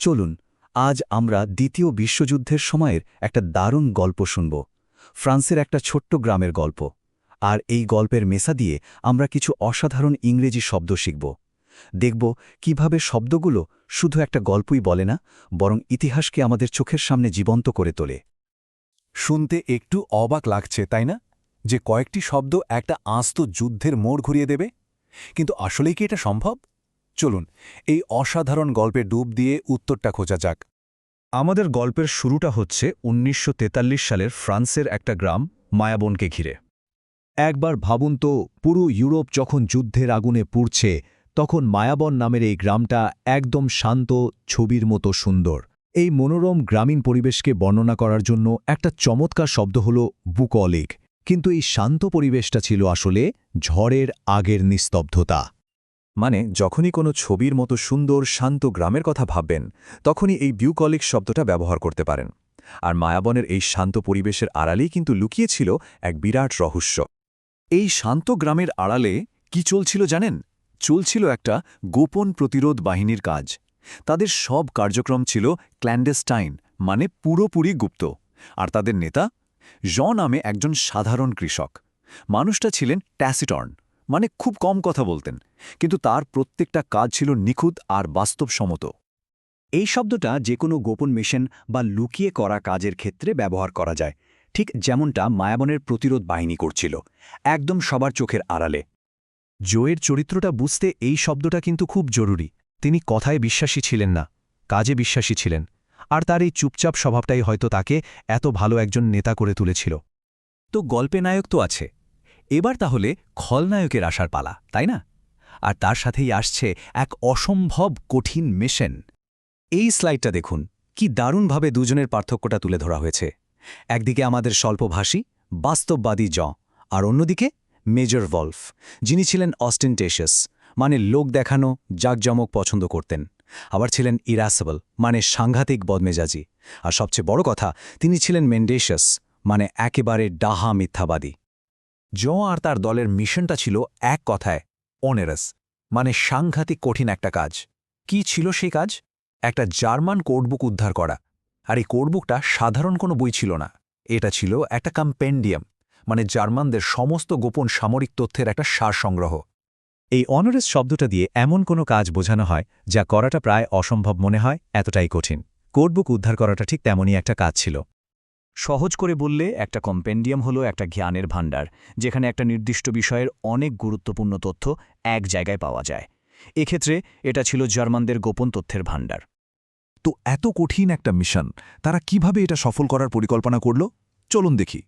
চলুন আজ আমরা দ্বিতীয় বিশ্বযুদ্ধের সময়ের একটা দারুণ গল্প শুনব। ফ্রান্সের একটা ছোট্ট গ্রামের গল্প। আর এই গল্পের মেসা দিয়ে আমরা কিছু অসাধারণ ইংরেজি শব্দ শিখব। দেখব কিভাবে শব্দগুলো শুধু একটা গল্পই বলে না, বরং ইতিহাসকে আমাদের চোখের সামনে জীবন্ত করে তোলে। শুনতে একটু অবাক লাগছে, তাই না? যে কয়েকটি শব্দ একটা আস্ত যুদ্ধের মোড় ঘুরিয়ে দেবে। কিন্তু আসলেই কি এটা সম্ভব? চলুন এই অসাধারণ গল্পে ডুব দিয়ে উত্তরটা খোঁজা যাক। আমাদের গল্পের শুরুটা হচ্ছে ১৯৪৩ সালের ফ্রান্সের একটা গ্রাম মায়াবনকে ঘিরে। একবার ভাবুন তো, পুরো ইউরোপ যখন যুদ্ধের আগুনে পুড়ছে, তখন মায়াবন নামের এই গ্রামটা একদম শান্ত, ছবির মতো সুন্দর। এই মনোরম গ্রামীণ পরিবেশকে বর্ণনা করার জন্য একটা চমৎকার শব্দ হল বুকলিক। কিন্তু এই শান্ত পরিবেশটা ছিল আসলে ঝড়ের আগের নিস্তব্ধতা। মানে যখনই কোনো ছবির মতো সুন্দর শান্ত গ্রামের কথা ভাববেন, তখনই এই বিউকলিক শব্দটা ব্যবহার করতে পারেন। আর মায়াবনের এই শান্ত পরিবেশের আড়ালেই কিন্তু লুকিয়েছিল এক বিরাট রহস্য। এই শান্ত গ্রামের আড়ালে কি চলছিল জানেন? চলছিল একটা গোপন প্রতিরোধ বাহিনীর কাজ। তাদের সব কার্যক্রম ছিল ক্ল্যান্ডেস্টাইন, মানে পুরোপুরি গুপ্ত। আর তাদের নেতা জন নামে একজন সাধারণ কৃষক। মানুষটা ছিলেন ট্যাসিটর্ন, মানে খুব কম কথা বলতেন, কিন্তু তার প্রত্যেকটা কাজ ছিল নিখুঁত আর বাস্তবসম্মত। এই শব্দটা যে কোনো গোপন মিশন বা লুকিয়ে করা কাজের ক্ষেত্রে ব্যবহার করা যায়, ঠিক যেমনটা মায়াবনের প্রতিরোধ বাহিনী করছিল, একদম সবার চোখের আড়ালে। জোয়ের চরিত্রটা বুঝতে এই শব্দটা কিন্তু খুব জরুরি। তিনি কথায় বিশ্বাসী ছিলেন না, কাজে বিশ্বাসী ছিলেন। আর তার এই চুপচাপ স্বভাবটাই হয়তো তাকে এত ভালো একজন নেতা করে তুলেছিল। তো গল্পে নায়ক তো আছে, এবার তাহলে খলনায়কের আসার পালা, তাই না? আর তার সাথেই আসছে এক অসম্ভব কঠিন মিশন। এই স্লাইডটা দেখুন, কি দারুণভাবে দুজনের পার্থক্যটা তুলে ধরা হয়েছে। একদিকে আমাদের স্বল্পভাষী, বাস্তববাদী আর অন্যদিকে মেজর ভলফ, যিনি ছিলেন অস্টেন্টেশিয়াস, মানে লোক দেখানো, জাঁকজমক পছন্দ করতেন। আবার ছিলেন ইরাসেবল, মানে সাংঘাতিক বদমেজাজি। আর সবচেয়ে বড় কথা, তিনি ছিলেন মেন্ডেশিয়াস, মানে একেবারে ডাহা মিথ্যাবাদী। আর তার দলের মিশনটা ছিল এক কথায় অনেরাস, মানে সাংঘাতিক কঠিন একটা কাজ। কি ছিল সেই কাজ? একটা জার্মান কোডবুক উদ্ধার করা। আর এই কোডবুকটা সাধারণ কোনো বই ছিল না, এটা ছিল একটা কম্পেন্ডিয়াম, মানে জার্মানদের সমস্ত গোপন সামরিক তথ্যের একটা সারসংগ্রহ। এই অনারেস শব্দটা দিয়ে এমন কোনো কাজ বোঝানো হয় যা করাটা প্রায় অসম্ভব মনে হয়, এতটাই কঠিন। কোডবুক উদ্ধার করাটা ঠিক তেমনই একটা কাজ ছিল। সহজ করে বললে একটা কম্পেন্ডিয়াম হলো একটা জ্ঞানের ভাণ্ডার, যেখানে একটা নির্দিষ্ট বিষয়ের অনেক গুরুত্বপূর্ণ তথ্য এক জায়গায় পাওয়া যায়। এক্ষেত্রে এটা ছিল জার্মানদের গোপন তথ্যের ভাণ্ডার। তো এত কঠিন একটা মিশন তারা কিভাবে এটা সফল করার পরিকল্পনা করল? চলুন দেখি।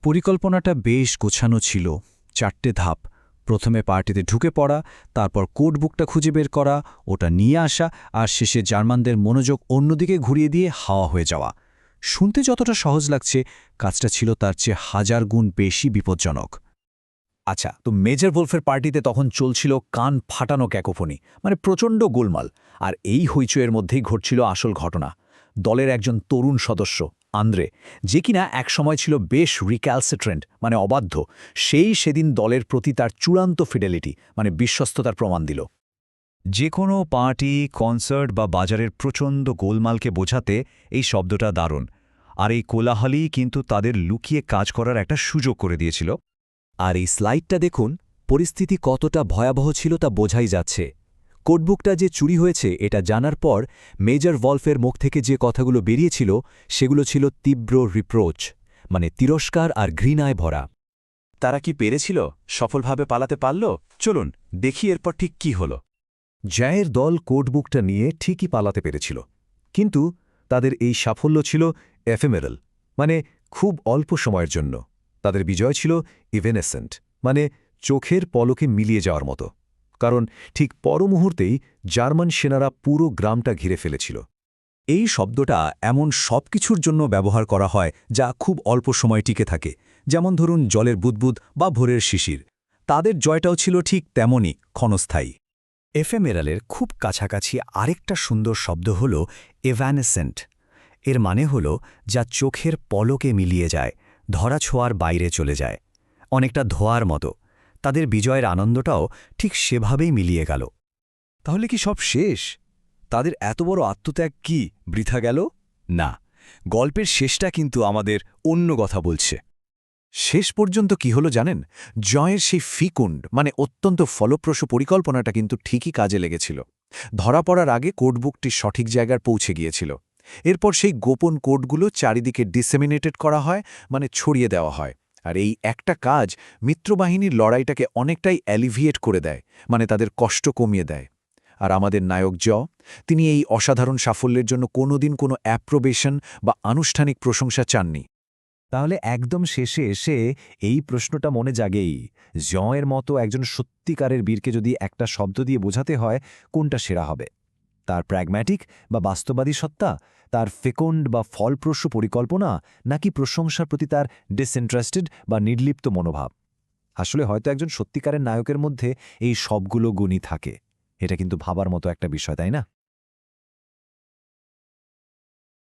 পরিকল্পনাটা বেশ গোছানো ছিল। 4টে ধাপ। প্রথমে পার্টিতে ঢুকে পড়া, তারপর কোডবুকটা খুঁজে বের করা, ওটা নিয়ে আসা, আর শেষে জার্মানদের মনোযোগ অন্যদিকে ঘুরিয়ে দিয়ে হাওয়া হয়ে যাওয়া। শুনতে যতটা সহজ লাগছে, কাজটা ছিল তার চেয়ে 1000 গুণ বেশি বিপজ্জনক। আচ্ছা, তো মেজর ভলফের পার্টিতে তখন চলছিল কান ফাটানো ক্যাকোফোনি, মানে প্রচণ্ড গোলমাল। আর এই হইচয়ের মধ্যেই ঘটছিল আসল ঘটনা। দলের একজন তরুণ সদস্য আন্দ্রে, যে কিনা একসময় ছিল বেশ রিক্যালসিট্রেন্ট, মানে অবাধ্য, সেদিন দলের প্রতি তার চূড়ান্ত ফিডেলিটি, মানে বিশ্বস্ততার প্রমাণ দিল। যে কোনো পার্টি, কনসার্ট বা বাজারের প্রচণ্ড গোলমালকে বোঝাতে এই শব্দটা দারুণ। আর এই কোলাহলই কিন্তু তাদের লুকিয়ে কাজ করার একটা সুযোগ করে দিয়েছিল। আর এই স্লাইডটা দেখুন, পরিস্থিতি কতটা ভয়াবহ ছিল তা বোঝাই যাচ্ছে। কোডবুকটা যে চুরি হয়েছে এটা জানার পর মেজর ভলফের মুখ থেকে যে কথাগুলো বেরিয়েছিল, সেগুলো ছিল তীব্র রিপ্রোচ, মানে তিরস্কার আর ঘৃণায় ভরা। তারা কি পেরেছিল? সফলভাবে পালাতে পারল? চলুন দেখি এরপর ঠিক কি হল। জ্যায়ের দল কোডবুকটা নিয়ে ঠিকই পালাতে পেরেছিল, কিন্তু তাদের এই সাফল্য ছিল এফেমেরাল, মানে খুব অল্প সময়ের জন্য। তাদের বিজয় ছিল ইভেনেসেন্ট, মানে চোখের পলকে মিলিয়ে যাওয়ার মতো, কারণ ঠিক পর মুহূর্তেই জার্মান সেনারা পুরো গ্রামটা ঘিরে ফেলেছিল। এই শব্দটা এমন সব কিছুর জন্য ব্যবহার করা হয় যা খুব অল্প সময় টিকে থাকে, যেমন ধরুন জলের বুদবুদ বা ভোরের শিশির। তাদের জয়টাও ছিল ঠিক তেমনই ক্ষণস্থায়ী। এফেমেরালের খুব কাছাকাছি আরেকটা সুন্দর শব্দ হল এভ্যানেসেন্ট। এর মানে হল যা চোখের পলকে মিলিয়ে যায়, ধরা ছোঁয়ার বাইরে চলে যায়, অনেকটা ধোঁয়ার মতো। তাদের বিজয়ের আনন্দটাও ঠিক সেভাবেই মিলিয়ে গেল। তাহলে কি সব শেষ? তাদের এত বড় আত্মত্যাগ কি বৃথা গেল? না, গল্পের শেষটা কিন্তু আমাদের অন্য কথা বলছে। শেষ পর্যন্ত কি হলো জানেন? জয়ের সেই ফিকুণ্ড মানে অত্যন্ত ফলপ্রসূ পরিকল্পনাটা কিন্তু ঠিকই কাজে লেগেছিল। ধরা পড়ার আগে কোডবুকটি সঠিক জায়গায় পৌঁছে গিয়েছিল। এরপর সেই গোপন কোডগুলো চারিদিকে ডিসেমিনেটেড করা হয়, মানে ছড়িয়ে দেওয়া হয়। আর এই একটা কাজ মিত্রবাহিনীর লড়াইটাকে অনেকটাই অ্যালিভিয়েট করে দেয়, মানে তাদের কষ্ট কমিয়ে দেয়। আর আমাদের নায়ক তিনি এই অসাধারণ সাফল্যের জন্য কোনোদিন কোনো অ্যাপ্রোবেশন বা আনুষ্ঠানিক প্রশংসা চাননি। তাহলে একদম শেষে এসে এই প্রশ্নটা মনে জাগেই, জয়ের মতো একজন সত্যিকারের বীরকে যদি একটা শব্দ দিয়ে বোঝাতে হয়, কোনটা সেরা হবে? তার প্র্যাগম্যাটিক বা বাস্তবাদী সত্তা, তার ফেকন্ড বা ফলপ্রসূ পরিকল্পনা, নাকি প্রশংসার প্রতি তার ডিসইন্টারেস্টেড বা নির্লিপ্ত মনোভাব? আসলে হয়তো একজন সত্যিকারের নায়কের মধ্যে এই সবগুলো গুণই থাকে। এটা কিন্তু ভাবার মতো একটা বিষয়, তাই না?